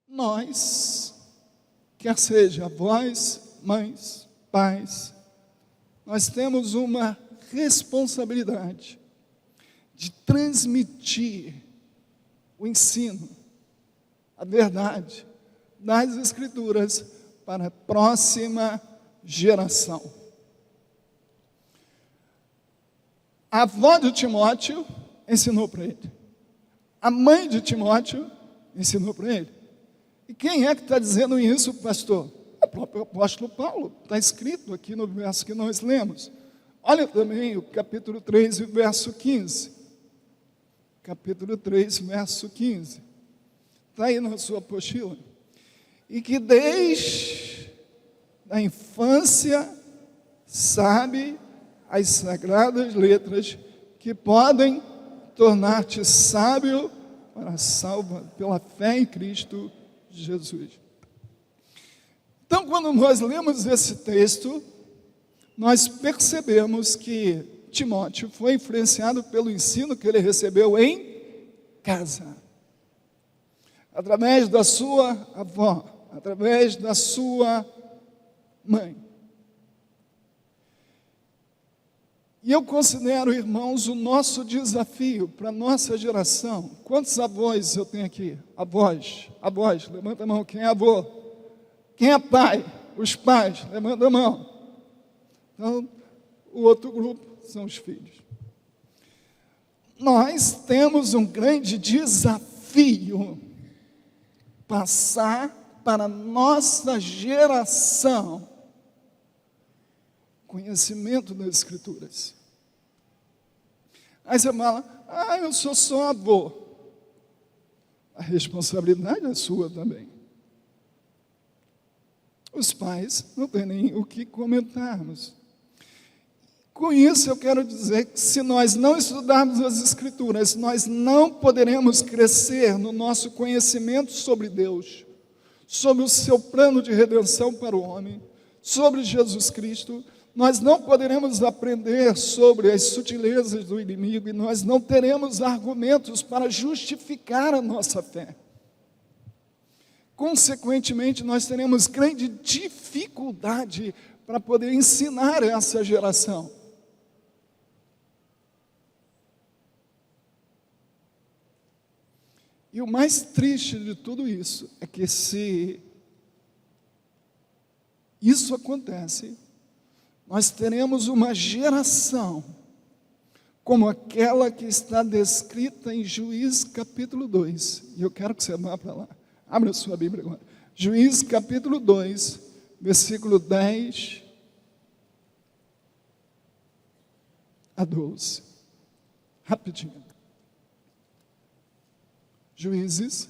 Nós, quer seja avós, mães, pais, nós temos uma responsabilidade de transmitir o ensino, a verdade das Escrituras para a próxima geração. A avó de Timóteo ensinou para ele. A mãe de Timóteo ensinou para ele. E quem é que está dizendo isso, pastor? É o próprio apóstolo Paulo. Está escrito aqui no verso que nós lemos. Olha também o capítulo 3, verso 15. Capítulo 3, verso 15. Está aí na sua apostila. E que desde a infância sabe as sagradas letras que podem tornar-te sábio para a salva pela fé em Cristo Jesus. Então, quando nós lemos esse texto, nós percebemos que Timóteo foi influenciado pelo ensino que ele recebeu em casa, através da sua avó, através da sua mãe. E eu considero, irmãos, o nosso desafio para a nossa geração. Quantos avós eu tenho aqui? Avós, levanta a mão. Quem é avô? Quem é pai? Os pais, levanta a mão. Então, o outro grupo são os filhos. Nós temos um grande desafio, passar para a nossa geração conhecimento das Escrituras. Aí você fala, eu sou só avô. A responsabilidade é sua também. Os pais não têm nem o que comentarmos. Com isso eu quero dizer que se nós não estudarmos as Escrituras, nós não poderemos crescer no nosso conhecimento sobre Deus, sobre o seu plano de redenção para o homem, sobre Jesus Cristo. Nós não poderemos aprender sobre as sutilezas do inimigo e nós não teremos argumentos para justificar a nossa fé. Consequentemente, nós teremos grande dificuldade para poder ensinar essa geração. E o mais triste de tudo isso é que se isso acontece, nós teremos uma geração como aquela que está descrita em Juízes capítulo 2. E eu quero que você vá para lá. Abra a sua Bíblia agora. Juízes capítulo 2, versículo 10 a 12. Rapidinho. Juízes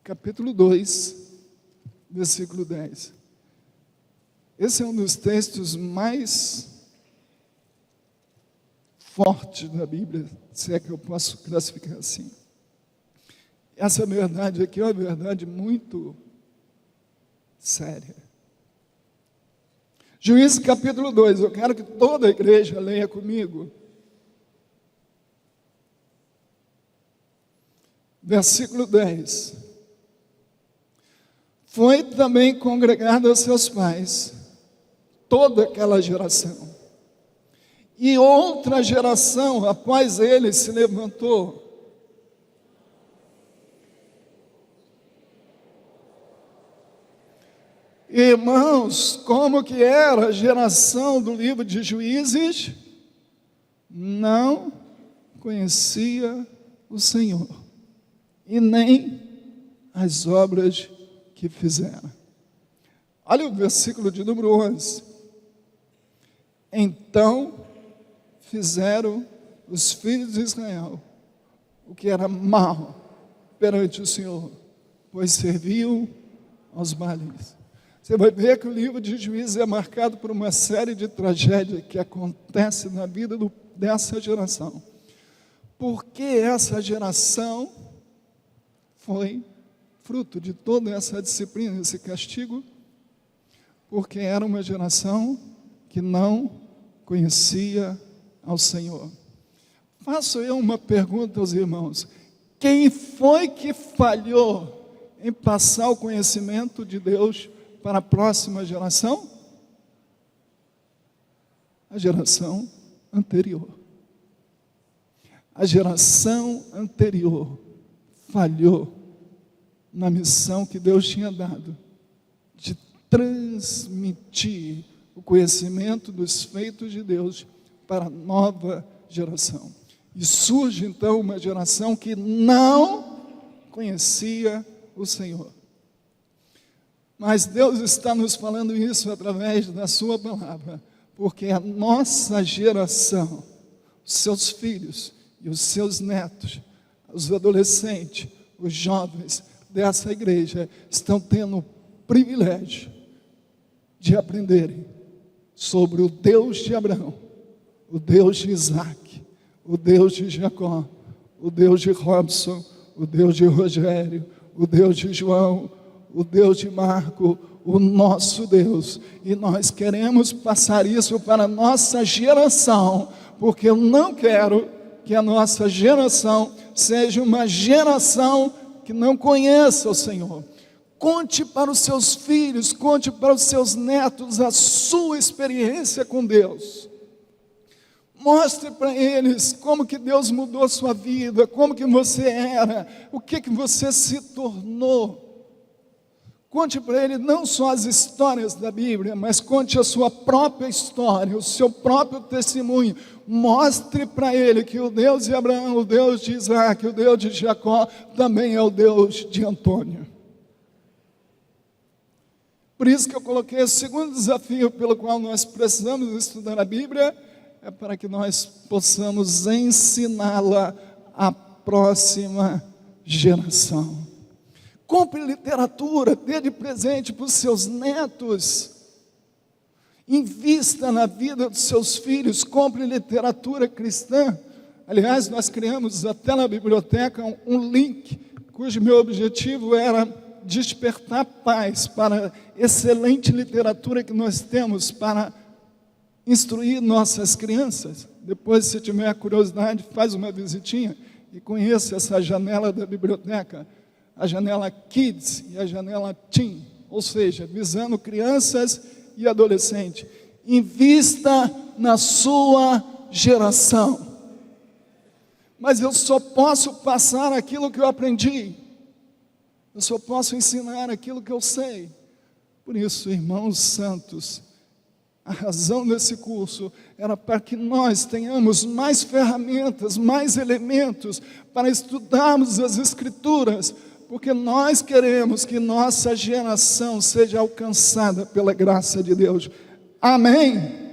capítulo 2, versículo 10. Esse é um dos textos mais fortes da Bíblia, se é que eu posso classificar assim. Essa verdade aqui é uma verdade muito séria. Juízes capítulo 2, eu quero que toda a igreja leia comigo. Versículo 10. Foi também congregado aos seus pais toda aquela geração. E outra geração após ele se levantou. Irmãos, como que era a geração do livro de Juízes? Não conhecia o Senhor e nem as obras que fizeram. Olha o versículo de número 11. Então fizeram os filhos de Israel o que era mal perante o Senhor, pois serviam aos Baalins. Você vai ver que o livro de Juízes é marcado por uma série de tragédias que acontece na vida dessa geração. Porque essa geração foi fruto de toda essa disciplina, esse castigo, porque era uma geração que não conhecia ao Senhor. Faço eu uma pergunta aos irmãos: quem foi que falhou em passar o conhecimento de Deus para a próxima geração? A geração anterior. A geração anterior falhou na missão que Deus tinha dado de transmitir o conhecimento dos feitos de Deus para a nova geração. E surge então uma geração que não conhecia o Senhor. Mas Deus está nos falando isso através da sua palavra, porque a nossa geração, os seus filhos e os seus netos, os adolescentes, os jovens dessa igreja estão tendo o privilégio de aprenderem sobre o Deus de Abraão, o Deus de Isaac, o Deus de Jacó, o Deus de Robson, o Deus de Rogério, o Deus de João, o Deus de Marco, o nosso Deus. E nós queremos passar isso para a nossa geração, porque eu não quero que a nossa geração seja uma geração que não conheça o Senhor. Conte para os seus filhos, conte para os seus netos a sua experiência com Deus. Mostre para eles como que Deus mudou a sua vida, como que você era, o que você se tornou. Conte para ele não só as histórias da Bíblia, mas conte a sua própria história, o seu próprio testemunho. Mostre para ele que o Deus de Abraão, o Deus de Isaac, o Deus de Jacó, também é o Deus de Antônio. Por isso que eu coloquei o segundo desafio pelo qual nós precisamos estudar a Bíblia, é para que nós possamos ensiná-la à próxima geração. Compre literatura, dê de presente para os seus netos. Invista na vida dos seus filhos, compre literatura cristã. Aliás, nós criamos até na biblioteca um link, cujo meu objetivo era despertar paz para a excelente literatura que nós temos para instruir nossas crianças. Depois, se tiver curiosidade, faz uma visitinha e conheça essa janela da biblioteca, a janela Kids e a janela Teen, ou seja, visando crianças e adolescentes. Invista na sua geração. Mas eu só posso passar aquilo que eu aprendi. Eu só posso ensinar aquilo que eu sei. Por isso, irmãos santos, a razão desse curso era para que nós tenhamos mais ferramentas, mais elementos para estudarmos as Escrituras, porque nós queremos que nossa geração seja alcançada pela graça de Deus. Amém?